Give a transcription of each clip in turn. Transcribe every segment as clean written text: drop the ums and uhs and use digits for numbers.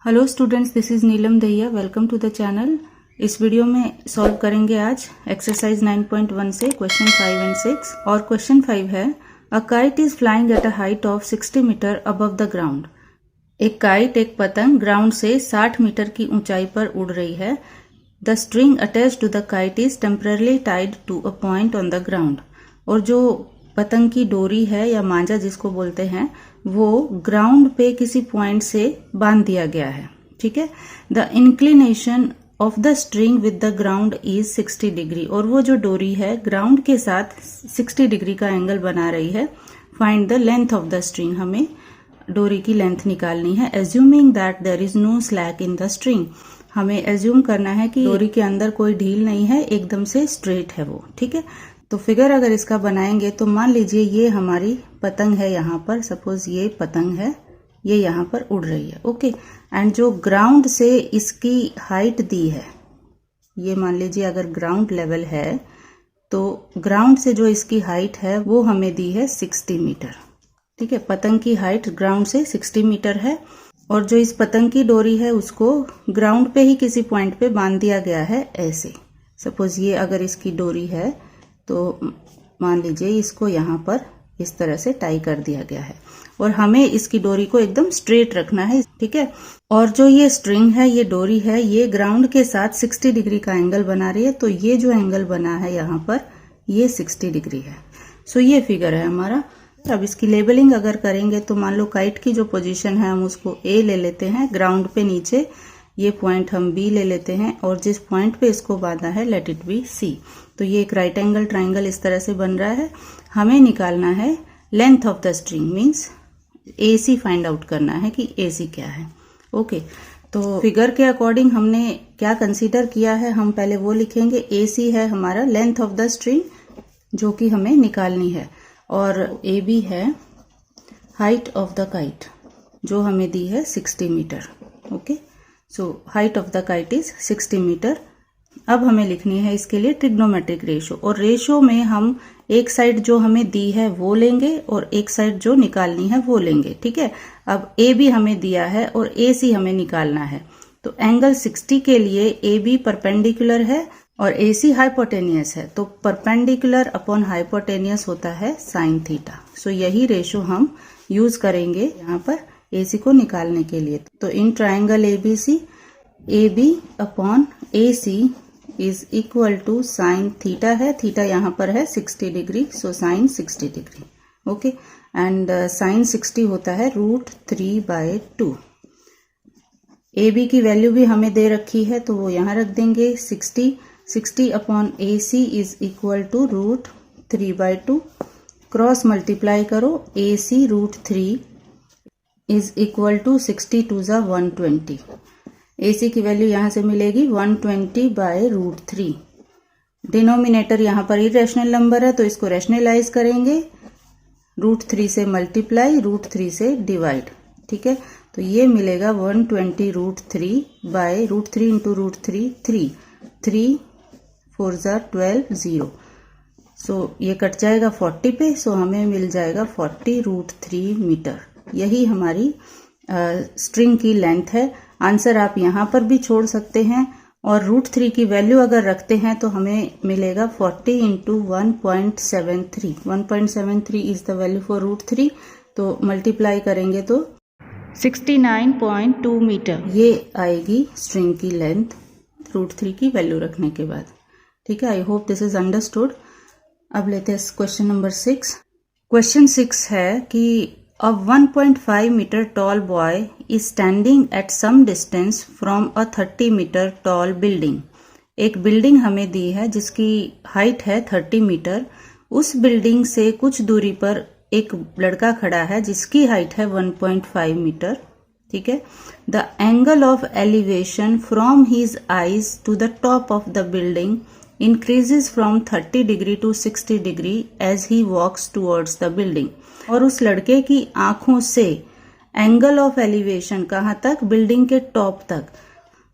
Hello students, this is Neelam Dahiya. Welcome to the channel. इस video में solve करेंगे आज एक्सरसाइज 9.1 से क्वेश्चन 5 एंड 6। और क्वेश्चन 5 है, a kite is flying at a height of 60 metre above the ground. एक kite, एक पतंग ग्राउंड से 60 मीटर की ऊंचाई पर उड़ रही है। The string attach to the kite is temporarily tied to a point on the ground. और जो पतंग की डोरी है या मांझा जिसको बोलते हैं, वो ग्राउंड पे किसी पॉइंट से बांध दिया गया है। ठीक है। The inclination of the string with the ground is 60 degree. और वो जो डोरी है ग्राउंड के साथ 60 डिग्री का एंगल बना रही है। Find the length of the string. हमें डोरी की लेंथ निकालनी है। Assuming that there is no slack in the string. हमें एज्यूम करना है कि डोरी के अंदर कोई ढील नहीं है, एकदम से स्ट्रेट है वो। ठीक है। तो फिगर अगर इसका बनाएंगे तो मान लीजिए ये हमारी पतंग है, यहाँ पर सपोज ये पतंग है, ये यहाँ पर उड़ रही है। ओके। एंड जो ग्राउंड से इसकी हाइट दी है, ये मान लीजिए अगर ग्राउंड लेवल है तो ग्राउंड से जो इसकी हाइट है वो हमें दी है 60 मीटर। ठीक है। पतंग की हाइट ग्राउंड से 60 मीटर है। और जो इस पतंग की डोरी है उसको ग्राउंड पे ही किसी पॉइंट पे बांध दिया गया है ऐसे। सपोज ये अगर इसकी डोरी है तो मान लीजिए इसको यहाँ पर इस तरह से टाई कर दिया गया है। और हमें इसकी डोरी को एकदम स्ट्रेट रखना है। ठीक है। और जो ये स्ट्रिंग है, ये डोरी है, ये ग्राउंड के साथ 60 डिग्री का एंगल बना रही है। तो ये जो एंगल बना है यहाँ पर, ये 60 डिग्री है। सो ये फिगर है हमारा। अब इसकी लेबलिंग अगर करेंगे तो मान लो काइट की जो पोजीशन है हम उसको ए ले लेते हैं, ग्राउंड पे नीचे ये पॉइंट हम बी ले लेते हैं, और जिस पॉइंट पे इसको बांधा है लेट इट बी सी। तो ये एक राइट एंगल ट्राइंगल इस तरह से बन रहा है। हमें निकालना है length of the string, means AC find out करना है कि AC क्या है। ओके। तो फिगर के अकॉर्डिंग हमने क्या कंसीडर किया है, हम पहले वो लिखेंगे। AC है हमारा लेंथ ऑफ द स्ट्रिंग जो कि हमें निकालनी है, और AB है हाइट ऑफ द काइट जो हमें दी है 60 metre. Okay. So height of the kite is 60 metre. अब हमें लिखनी है इसके लिए ट्रिग्नोमेट्रिक रेशो। और रेशो में हम एक साइड जो हमें दी है वो लेंगे और एक साइड जो निकालनी है वो लेंगे। ठीक है। अब AB हमें दिया है और AC हमें निकालना है। तो एंगल 60 के लिए AB परपेंडिकुलर है और AC हाइपोटेनियस है। तो परपेंडिकुलर अपॉन हाइपोटेनियस होता है साइन थीटा। सो यही रेशो हम यूज करेंगे यहाँ पर AC को निकालने के लिए। तो in triangle ABC, AB upon AC is equal to sine theta है। थीटा यहाँ पर है 60 degree, so sine 60 degree. Okay. And sine 60 होता है √3/2। AB की वैल्यू भी हमें दे रखी है तो वो यहाँ रख देंगे। 60 upon AC is equal to √3/2। Cross multiply करो, AC √3 इज इक्वल टू 60 2 ज़ा 120। AC की वैल्यू यहाँ से मिलेगी 120/√3। डिनोमिनेटर यहाँ पर इरेशनल नंबर है तो इसको रैशनलाइज करेंगे। √3 से मल्टीप्लाई, √3 से डिवाइड। ठीक है। तो ये मिलेगा 120√3 इंटू √3 3 3 4 ज़ा 12 0। सो ये कट जाएगा 40 पे। सो हमें मिल जाएगा 40√3 मीटर। यही हमारी स्ट्रिंग की लेंथ है। आंसर आप यहाँ पर भी छोड़ सकते हैं। और √3 की वैल्यू अगर रखते हैं तो हमें मिलेगा 40 into 1.73। 1.73 is the value for √3। तो मल्टीप्लाई करेंगे तो 69.2 मीटर ये आएगी स्ट्रिंग की लेंथ √3 की वैल्यू रखने के बाद। ठीक है। I hope this is understood. अब लेते हैं क्वेश्चन नंबर 6। क्वेश्चन 6 है कि A 1.5 meter tall boy is standing at some distance from a 30 meter tall building. एक बिल्डिंग हमें दी है जिसकी हाइट है 30 मीटर। उस बिल्डिंग से कुछ दूरी पर एक लड़का खड़ा है जिसकी हाइट है 1.5 मीटर। ठीक है। The angle of elevation from his eyes to the top of the building increases from 30 degree to 60 degree as he walks towards the building. और उस लड़के की आंखों से एंगल ऑफ एलिवेशन कहाँ तक, बिल्डिंग के टॉप तक,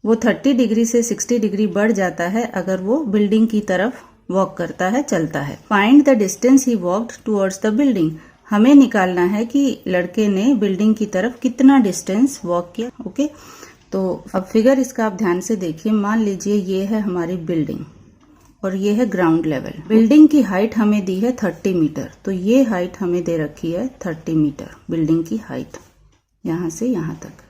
वो 30 डिग्री से 60 डिग्री बढ़ जाता है अगर वो बिल्डिंग की तरफ वॉक करता है, चलता है। Find the distance he walked towards the building. हमें निकालना है कि लड़के ने बिल्डिंग की तरफ कितना डिस्टेंस वॉक किया। ओके। तो अब फिगर इसका आप ध्यान से देखिए। मान लीजिए ये है हमारी बिल्डिंग और ये है ग्राउंड लेवल। बिल्डिंग की हाइट हमें दी है 30 मीटर, तो ये हाइट हमें दे रखी है 30 मीटर बिल्डिंग की हाइट, यहां से यहां तक।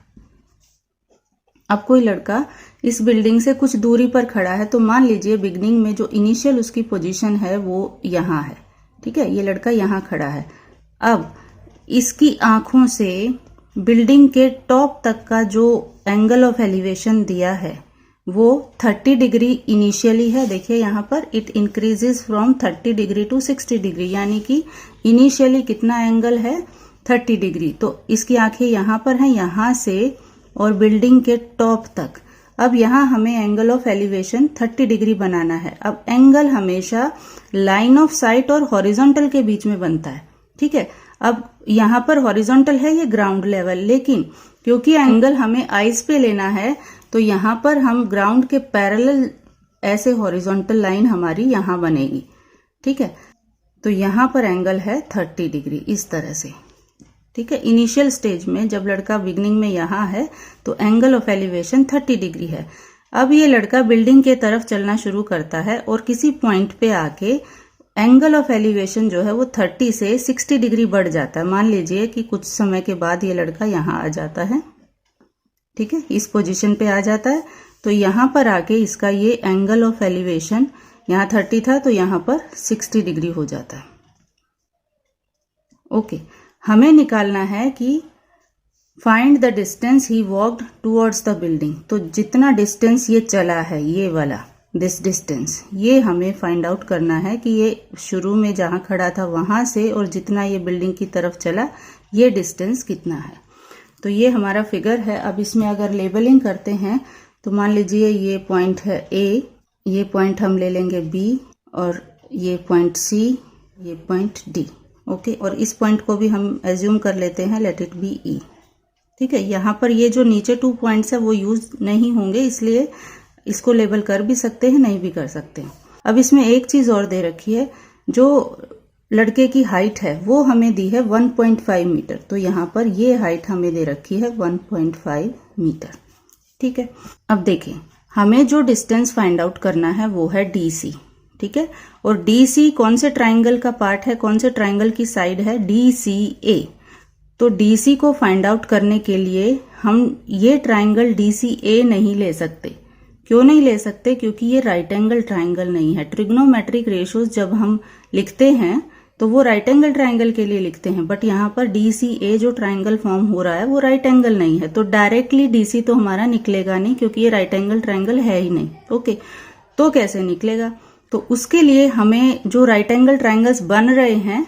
अब कोई लड़का इस बिल्डिंग से कुछ दूरी पर खड़ा है, तो मान लीजिए बिगिनिंग में जो इनिशियल उसकी पोजीशन है वो यहाँ है, ठीक है। ये लड़का यहाँ खड़ा है। अब इसकी आंखों से बिल्डिंग के टॉप तक का जो एंगल ऑफ एलिवेशन दिया है वो 30 डिग्री इनिशियली है। देखिए यहाँ पर it increases from 30 degree to 60 degree, यानी कि इनिशियली कितना एंगल है 30 डिग्री। तो इसकी आंखें यहाँ पर हैं, यहाँ से और बिल्डिंग के टॉप तक। अब यहाँ हमें एंगल ऑफ एलिवेशन 30 डिग्री बनाना है। अब एंगल हमेशा लाइन ऑफ साइट और हॉरिजॉन्टल के बीच में बनता है, ठीक है। अब यहाँ पर हॉरिजॉन्टल है ये ग्राउंड लेवल, लेकिन क्योंकि एंगल हमें आइस पे लेना है तो यहाँ पर हम ग्राउंड के पैरेलल ऐसे हॉरिजॉन्टल लाइन हमारी यहाँ बनेगी, ठीक है। तो यहाँ पर एंगल है 30 डिग्री इस तरह से, ठीक है। इनिशियल स्टेज में जब लड़का बिगनिंग में यहाँ है तो एंगल ऑफ एलिवेशन 30 डिग्री है। अब ये लड़का बिल्डिंग के तरफ चलना शुरू करता है और किसी पॉइंट पे आके एंगल ऑफ एलिवेशन जो है वो 30 से 60 डिग्री बढ़ जाता है। मान लीजिए कि कुछ समय के बाद ये लड़का यहाँ आ जाता है, ठीक है, इस पोजीशन पे आ जाता है। तो यहाँ पर आके इसका ये एंगल ऑफ एलिवेशन यहाँ 30 था तो यहाँ पर 60 डिग्री हो जाता है। ओके, हमें निकालना है कि find the distance he walked towards the building. तो जितना डिस्टेंस ये चला है, ये वाला दिस डिस्टेंस, ये हमें फाइंड आउट करना है कि ये शुरू में जहां खड़ा था वहां से और जितना ये बिल्डिंग की तरफ चला ये डिस्टेंस कितना है। तो ये हमारा फिगर है। अब इसमें अगर लेबलिंग करते हैं तो मान लीजिए ये पॉइंट है ए, ये पॉइंट हम ले लेंगे बी, और ये पॉइंट सी, ये पॉइंट डी। ओके, और इस पॉइंट को भी हम एज्यूम कर लेते हैं, लेट इट बी ई, ठीक है। यहाँ पर ये जो नीचे 2 पॉइंट्स है वो यूज नहीं होंगे, इसलिए इसको लेबल कर भी सकते हैं, नहीं भी कर सकते हैं। अब इसमें एक चीज और दे रखी है, जो लड़के की हाइट है वो हमें दी है 1.5 मीटर। तो यहाँ पर ये हाइट हमें दे रखी है 1.5 मीटर, ठीक है। अब देखें, हमें जो डिस्टेंस फाइंड आउट करना है वो है DC, ठीक है। और DC कौन से ट्राइंगल का पार्ट है, कौन से ट्राइंगल की साइड है, DCA। तो DC को फाइंड आउट करने के लिए हम ये ट्राइंगल DCA नहीं ले सकते। क्यों नहीं ले सकते? क्योंकि ये राइट एंगल ट्राइंगल नहीं है। ट्रिग्नोमेट्रिक रेशियोज जब हम लिखते हैं तो वो राइट एंगल ट्राइंगल के लिए लिखते हैं, बट यहाँ पर DCA जो ट्राइंगल फॉर्म हो रहा है वो राइट एंगल नहीं है, तो डायरेक्टली DC तो हमारा निकलेगा नहीं, क्योंकि ये राइट एंगल ट्राइंगल है ही नहीं। ओके, तो कैसे निकलेगा? तो उसके लिए हमें जो राइट एंगल ट्राइंगल्स बन रहे हैं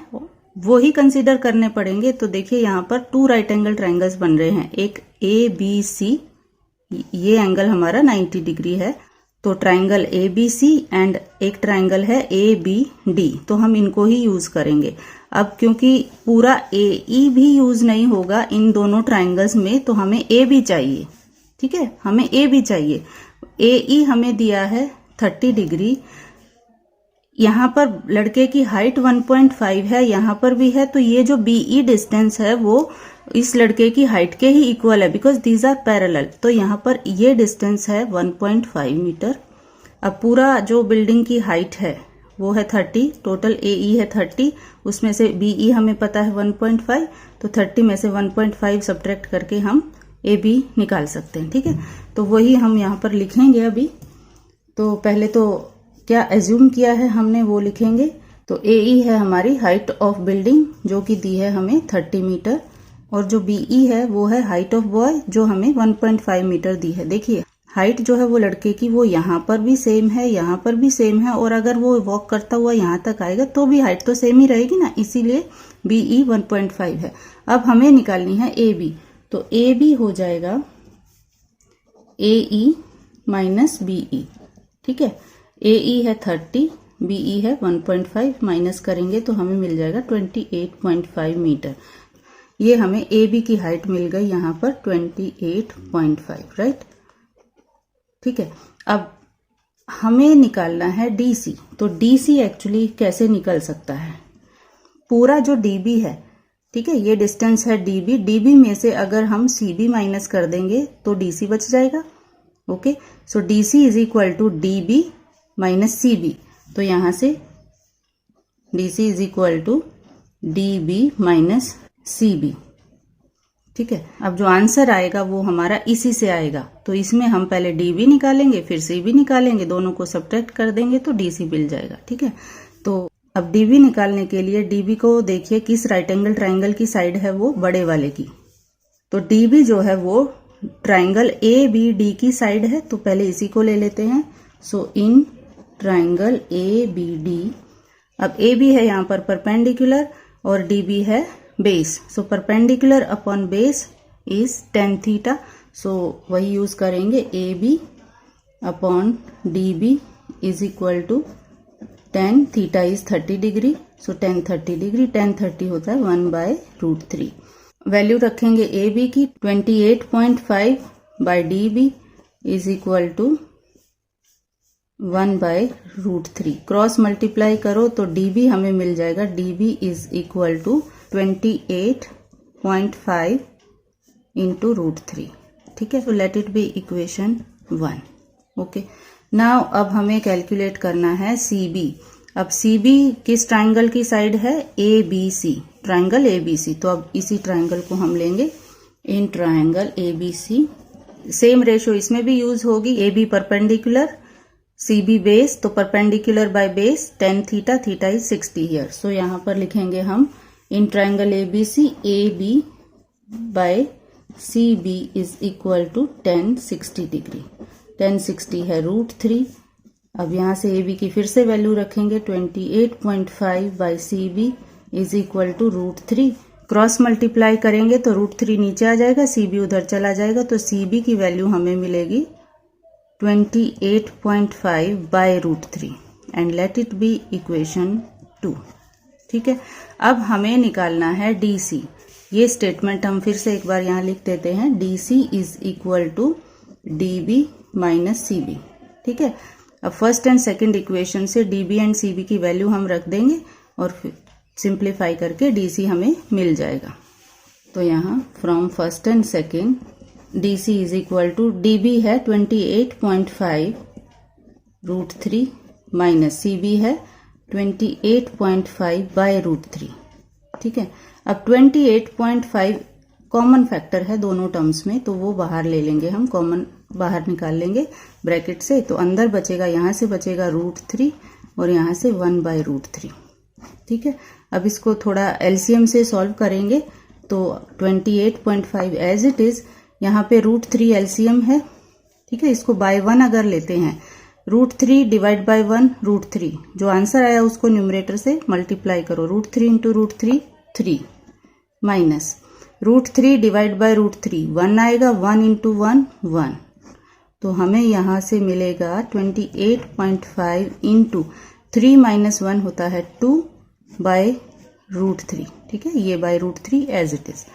वो ही कंसीडर करने पड़ेंगे। तो देखिए यहाँ पर 2 राइट एंगल ट्राइंगल्स बन रहे हैं, एक ABC, ये एंगल हमारा 90 डिग्री है, तो ट्राइंगल ABC, एंड एक ट्राइंगल है ABD, तो हम इनको ही यूज करेंगे। अब क्योंकि पूरा AE भी यूज नहीं होगा इन दोनों ट्राइंगल्स में, तो हमें AB चाहिए, ठीक है, हमें AB चाहिए। AE हमें दिया है 30 डिग्री। यहाँ पर लड़के की हाइट 1.5 है, यहाँ पर भी है, तो ये जो BE डिस्टेंस है वो इस लड़के की हाइट के ही इक्वल है, बिकॉज दीज आर पैरेलल। तो यहाँ पर ये डिस्टेंस है 1.5 मीटर। अब पूरा जो बिल्डिंग की हाइट है वो है 30, टोटल AE है 30, उसमें से BE हमें पता है 1.5, तो 30 में से 1.5 सब्ट्रैक्ट करके हम AB निकाल सकते हैं, ठीक है। तो वही हम यहाँ पर लिखेंगे अभी। तो पहले तो क्या एज्यूम किया है हमने वो लिखेंगे। तो AE है हमारी हाइट ऑफ बिल्डिंग जो कि दी है हमें 30 मीटर, और जो BE है वो है हाइट ऑफ बॉय जो हमें 1.5 मीटर दी है। देखिए हाइट जो है वो लड़के की वो यहाँ पर भी सेम है, यहाँ पर भी सेम है, और अगर वो वॉक करता हुआ यहाँ तक आएगा तो भी हाइट तो सेम ही रहेगी ना, इसीलिए BE 1.5 है। अब हमें निकालनी है AB, तो AB हो जाएगा AE माइनस BE, ठीक है। AE है 30, BE है 1.5, माइनस करेंगे तो हमें मिल जाएगा 28.5 मीटर। ये हमें AB की हाइट मिल गई यहाँ पर 28.5, राइट, ठीक है। अब हमें निकालना है DC। तो DC एक्चुअली कैसे निकल सकता है? पूरा जो DB है ठीक है, ये डिस्टेंस है डीबी। डीबी में से अगर हम सीबी माइनस कर देंगे तो डीसी बच जाएगा। Okay, so DC is equal to DB minus CB. तो यहां से DC is equal to DB minus CB. ठीक है, अब जो आंसर आएगा वो हमारा इसी से आएगा। तो इसमें हम पहले डीबी निकालेंगे, फिर सीबी निकालेंगे, दोनों को सब्ट्रैक्ट कर देंगे तो डीसी मिल जाएगा। ठीक है, तो अब डीबी निकालने के लिए डीबी को देखिए किस राइट एंगल ट्राइंगल की साइड है, वो बड़े वाले की। तो डीबी जो है वो ट्राइंगल ए बी डी की साइड है, तो पहले इसी को ले लेते हैं। So in triangle A B D, अब ए बी है यहाँ पर परपेंडिकुलर और डी बी है base. So perpendicular upon base is tan theta. So वही यूज करेंगे, A B upon D B is equal to tan theta is 30 degree. So tan 30 degree, tan 30 होता है 1/√3। Value रखेंगे ए बी की 28.5 by D B is equal to 1/√3। Cross multiply करो तो DB हमें मिल जाएगा, DB is equal to 28.5 into √3। ठीक है, तो let it be equation 1। Okay, now अब हमें कैलकुलेट करना है सीबी। अब सीबी किस ट्राइंगल की साइड है, A B C, triangle A B C. तो अब इसी ट्राइंगल को हम लेंगे in triangle A B C. Same ratio इसमें भी यूज होगी, A B perpendicular C B base, तो perpendicular by base tan theta, theta is 60 here. So यहाँ पर लिखेंगे हम in triangle A B C, A B by C B is equal to tan 60 degree. tan 60 है √3। अब यहाँ से ए B की फिर से वैल्यू रखेंगे, 28.5 by C B is equal to √3। Cross multiply करेंगे तो √3 नीचे आ जाएगा, सी बी उधर चला जाएगा, तो सी बी की वैल्यू हमें मिलेगी 28.5 by √3 and let it be equation 2। ठीक है, अब हमें निकालना है डीसी। ये स्टेटमेंट हम फिर से एक बार यहाँ लिख देते हैं, DC is equal to DB minus CB. ठीक है, अब फर्स्ट एंड सेकंड इक्वेशन से डीबी एंड सीबी की वैल्यू हम रख देंगे और फिर सिंप्लीफाई करके डीसी हमें मिल जाएगा। तो यहाँ from first and second DC is equal to DB है 28.5 √3 माइनस सीबी है 28.5 बाय √3। ठीक है, अब 28.5 कॉमन फैक्टर है दोनों टर्म्स में, तो वो बाहर ले लेंगे, हम कॉमन बाहर निकाल लेंगे ब्रैकेट से। तो अंदर बचेगा, यहाँ से बचेगा √3 और यहाँ से 1/√3। ठीक है, अब इसको थोड़ा एलसीएम से सॉल्व करेंगे तो 28.5 एज इट इज, यहाँ पे √3 एलसीएम है। ठीक है, इसको बाय 1 अगर लेते हैं, √3 डिवाइड बाय 1 √3, जो आंसर आया उसको न्यूमरेटर से मल्टीप्लाई करो, √3 इंटू √3 3 माइनस √3 डिवाइड बाय √3 1 आएगा, 1 इंटू 1 1। तो हमें यहाँ से मिलेगा 28.5 इंटू 3 माइनस 1 होता है 2 बाय √3। ठीक है, ये बाय √3 एज इट इज।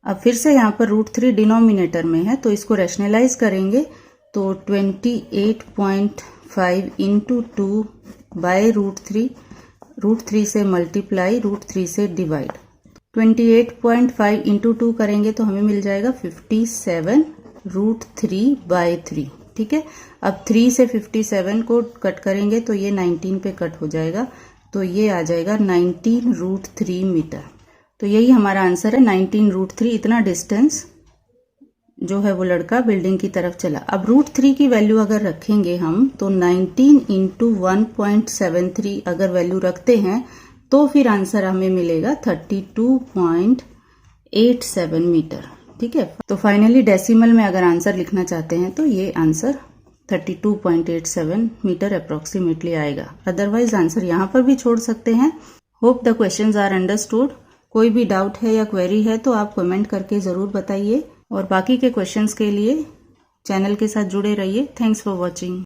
अब फिर से यहाँ पर √3 डिनोमिनेटर में है, तो इसको रैशनलाइज करेंगे तो 28.5 इंटू 2 बाय √3 से मल्टीप्लाई, √3 से डिवाइड। 28.5 इंटू 2 करेंगे तो हमें मिल जाएगा 57 √3 बाय 3। ठीक है, अब 3 से 57 को कट करेंगे तो ये 19 पे कट हो जाएगा, तो ये आ जाएगा 19 √3 मीटर। तो यही हमारा आंसर है, 19 √3। इतना डिस्टेंस जो है वो लड़का बिल्डिंग की तरफ चला। अब √3 की वैल्यू अगर रखेंगे हम तो 19 इंटू 1.73 अगर वैल्यू रखते हैं तो फिर आंसर हमें मिलेगा 32.87 मीटर। ठीक है, तो फाइनली डेसिमल में अगर आंसर लिखना चाहते हैं तो ये आंसर 32.87 मीटर अप्रोक्सीमेटली आएगा। अदरवाइज आंसर यहाँ पर भी छोड़ सकते हैं। Hope the questions are understood. कोई भी डाउट है या क्वेरी है तो आप कमेंट करके जरूर बताइए, और बाकी के क्वेश्चंस के लिए चैनल के साथ जुड़े रहिए। Thanks for watching.